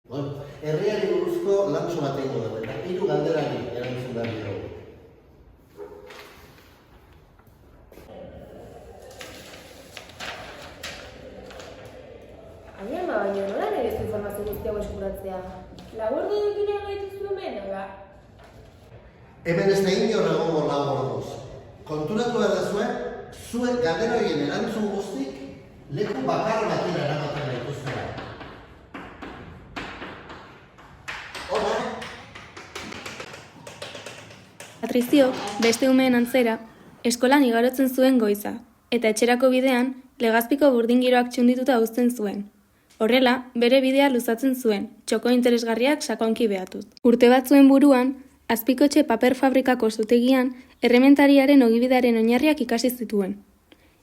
Herriari buruzko lantxo bat egingo dugu, eta 3 galderari erantzun behar diogu. Agian baina nola nire ez informazio guztiago eskuratzea? Laguardo dukinean gaituzu hemen, ega? Hemen ez da inor egongo lau orduz. Konturatu behar dezue, zuek galdera horien erantzun guztik leku bakar batera eramaten gaituztela. Hola! Patrizio, beste umeen antzera, eskolan igarotzen zuen goiza, eta etxerako bidean, Legazpiko burdingiroak txundituta uzten zuen. Horrela, bere bidea luzatzen zuen, txoko interesgarriak sakonki behatuz. Urte batzuen buruan, Azpikotxe paper fabrikako zutegian, errementariaren ogibidearen oinarriak ikasi zituen.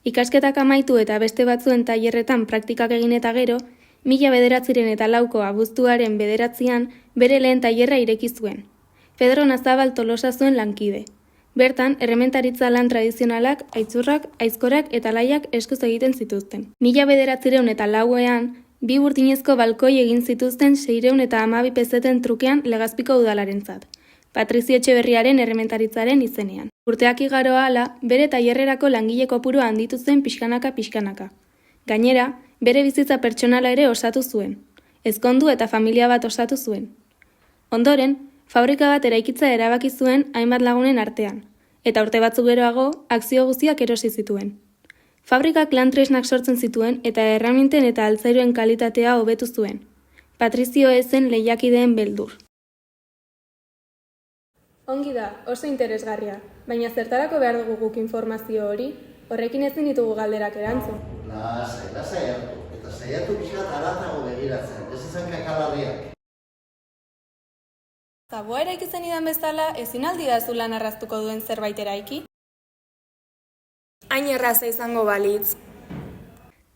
Ikasketak amaitu eta beste batzuen tailerretan praktikak egin eta gero, 1904 abuztuaren 9 bere lehen tailerra ireki zuen. Pedro Nazabal Tolosa zuen lankide. Bertan, errementaritza lan tradizionalak, aitzurrak, aizkorak eta laiak eskuz egiten zituzten. 1904ean, 2 burdinezko balkoi egin zituzten 612 pezeten trukean Legazpiko udalarentzat. Patrizio Etxeberriaren errementaritzaren izenean. Urteak igaro ahala, bere tailerrerako langile kopurua handitu zen pixkanaka. Gainera, bere bizitza pertsonala ere osatu zuen. Ezkondu eta familia bat osatu zuen. Ondoren, fabrika bat eraikitza erabaki zuen hainbat lagunen artean, eta urte batzuk geroago, akzio guztiak erosi zituen. Fabrikak lan tresnak sortzen zituen eta erraminten eta altzairuen kalitatea hobetu zuen. Patrizio ez zen lehiakideen beldur. Ongi da, oso interesgarria, baina zertarako behar dugu guk informazio hori, horrekin ezin ditugu galderak erantzun. Lasai hartu, eta saiatu pixkat haratago begiratzen, ez izan kakalarriak. Zaboa eraiki zen idan bezala, ezin aldi da zu lan arraztuko duen zerbait eraiki? Hain erraza izango balitz.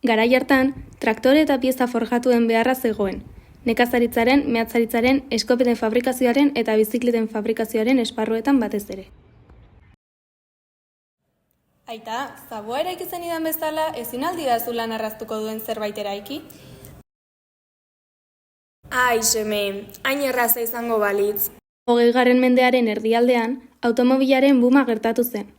Garai hartan, traktore eta pieza forjatuen beharra zegoen. Nekazaritzaren, mehatzaritzaren, eskopeten fabrikazioaren eta bizikleten fabrikazioaren esparruetan batez ere. Aita, zaboa eraiki zen idan bezala, ezin aldi da zu lan arraztuko duen zerbait eraiki? Ai, seme, hain erraza izango balitz. 20. mendearen erdialdean, automobilaren buma gertatu zen.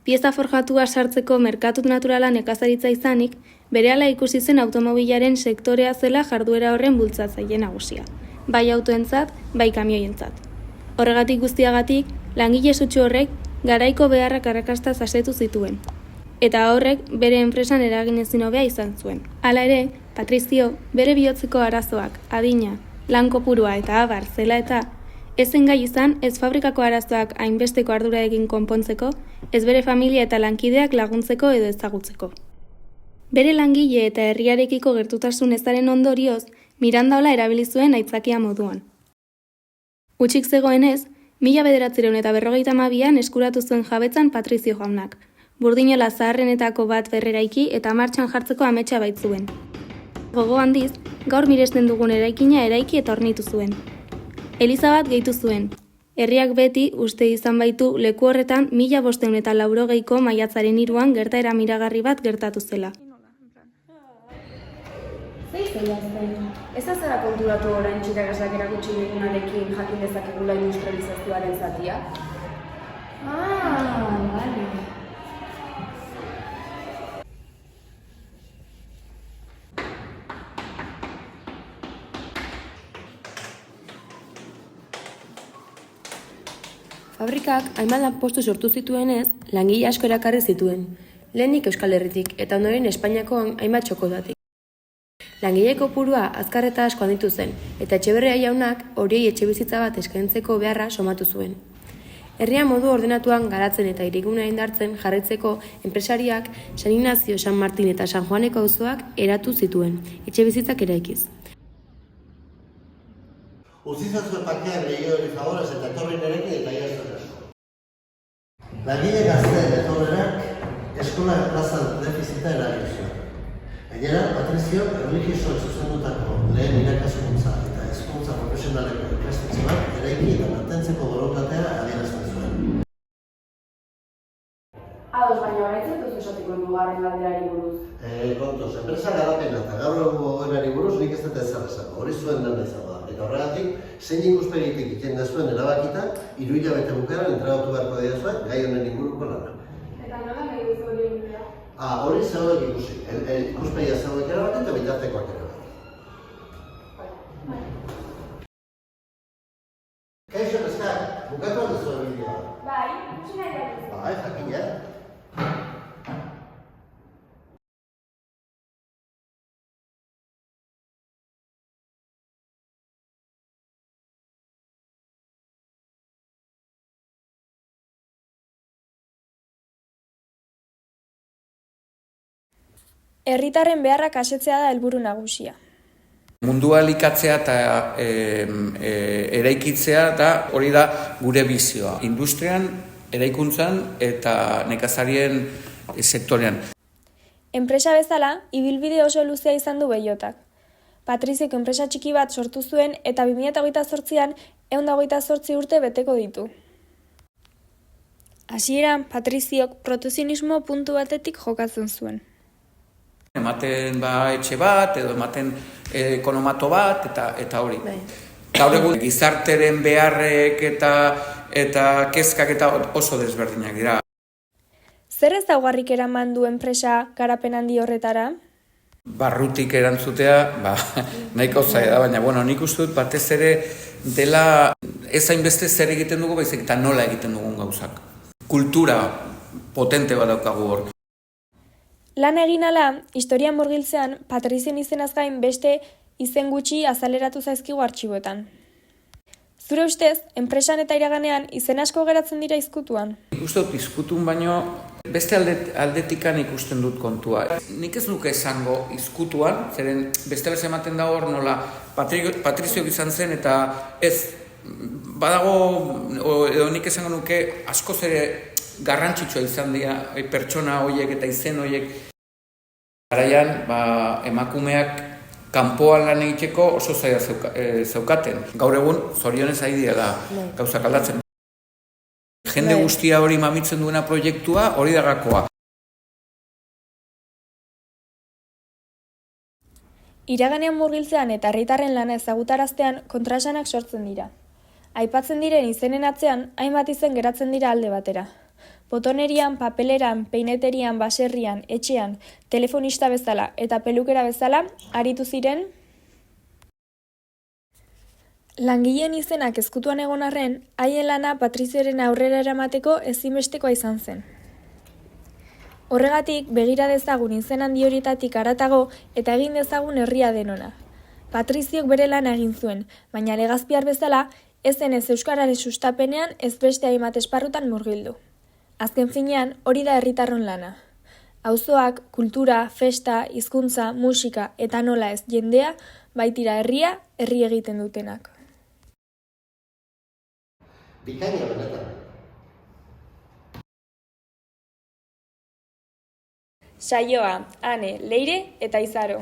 Pieza forjatua sartzeko merkatu naturala nekazaritza izanik, berehala ikusi zen automobilaren sektorea zela jarduera horren bultzatzaile nagusia, bai autoentzat, bai kamioientzat. Horregatik guztiagatik, langile sutsu horrek garaiko beharrak arrakasta zasetu zituen, eta horrek bere enpresan eragin ezin hobea izan zuen. Hala ere, Patrizio, bere bihotzeko arazoak, adina, lan kopurua eta abar zela eta, ezen gai izan ez fabrikako arazoak hainbesteko ardurarekin konpontzeko, ez bere familia eta lankideak laguntzeko edo ezagutzeko. Bere langile eta herriarekiko gertutasun ezaren ondorioz, Mirandaola erabili zuen aitzakia moduan. Hutsik zegoenez, 1952an eskuratu zuen jabetzan Patrizio jaunak, burdinola zaharrenetako bat berreraiki eta martxan jartzeko ametsa baitzuen. Gogo handiz, gaur miresten dugun eraikina eraiki eta hornitu zuen. Eliza bat gehitu zuen. Herriak beti uste izan baitu leku horretan 1580ko maiatzaren 3an gertaera miragarri bat gertatu zela. Zei zeia zen? Ez azara konturatu orain txikagasak erakutsi digunarekin jakin dezakegula industrializazioaren zatia? Bale. Fabrikak hainbat lanpostu sortu zituenez, langile asko erakarri zituen. Lehenik Euskal Herritik eta ondoren Espainiako hainbat txokotatik. Langile kopurua azkar eta asko handitu zen, eta Etxeberria jaunak horiei etxebizitza bat eskaintzeko beharra somatu zuen. Herria modu ordenatuan garatzen eta hiriguna indartzen jarraitzeko enpresariak San Ignacio, San Martin eta San Juaneko auzoak eratu zituen, etxebizitzak eraikiz. Utzizazue pakean gehiago hori favorez eta etorri nerekin eta jazten asko. Langile gazteen etorrenak eskola plazan defizita eragin zuen. Gainera, Patrizio erlijiosoan zuzendutako lehen irakaskuntza eta hezkuntza profesionaleko ikastetxe bat eraiki eta mantentzeko borondatea adierazten zuen. Ados, baina horretzen duzu esateko hirugarren galderari buruz. Kontuz, enpresa garapena eta gaur egungo egoerari buruz nik ez dut ezer esango, hori zuen lana izango da. Eta horregatik, zein ikuspegitik egiten dezuen erabakita, 3 hilabete bukaeran entregatu beharko diezue gai honen inguruko lana. Eta nola nahi duzu hori egitea? Hori zeuek ikusi, ikuspegia zeuek erabaki eta bitartekoak erabaki. Kaixo, Eskar, bukatu alde zuen bideoa. Bai, ikusi nahi duzu. Bai, jakina. Herritarren beharrak asetzea da helburu nagusia. Mundua elikatzea eta eraikitzea da hori da gure bizioa. Industrian, eraikuntzan eta nekazarien sektorean. Enpresa bezala, ibilbide oso luzea izan du Bellotak. Patriziok enpresa txiki bat sortu zuen eta 2028an 128 urte beteko ditu. Hasieran, Patriziok protozionismo puntu batetik jokatzen zuen. Ematen etxe bat, edo ematen ekonomato bat, eta hori. Gaur egun gizarteren beharrek eta kezkak eta oso desberdinak dira. Zer ezaugarrik eraman du enpresa garapen handi horretara? Barrutik erantzutea, nahiko zaila da, baina nik uste dut batez ere dela ez hainbeste zer egiten dugu, baizik eta nola egiten dugun gauzak. Kultura potente bat daukagu hor. Lan egin ala, historian murgiltzean, Patrizien izenaz gain beste izen gutxi azaleratu zaizkigu artxiboetan. Zure ustez, enpresan eta iraganean izen asko geratzen dira izkutuan? Nik uste dut izkutun baino beste aldetikan ikusten dut kontua. Nik ez nuke esango izkutuan, zeren bestela ematen da hor nola Patriziok izan zen eta ez badago edo nik esango nuke askoz ere garrantzitsua izan dira pertsona horiek eta izen horiek. Garaian, emakumeak kanpoan lan egiteko oso zaila zeukaten. Gaur egun, zorionez ari dira da gauzak aldatzen. Jende guztia hori mamitzen duena proiektua hori da gakoa. Iraganean murgiltzean eta herritarren lana ezagutaraztean kontraesanak sortzen dira. Aipatzen diren izenen atzean, hainbat izen geratzen dira alde batera. Botonerian, papeleran, peineterian, baserrian, etxean, telefonista bezala eta pelukera bezala aritu ziren. Langileen izenak ezkutuan egon arren, haien lana Patrizioren aurrera eramateko ezinbestekoa izan zen. Horregatik, begira dezagun izen handi horietatik haratago eta egin dezagun herria denona. Patriziok bere lana egin zuen, baina Legazpiar bezala, ez zen ez euskararen sustapenean ez beste hainbat esparrutan murgildu. Azken finean, hori da herritarron lana. Auzoak, kultura, festa, hizkuntza, musika eta nola ez jendea, baitira herria, herri egiten dutenak. Bikaina benetan. Saioa, Ane, Leire eta Izaro.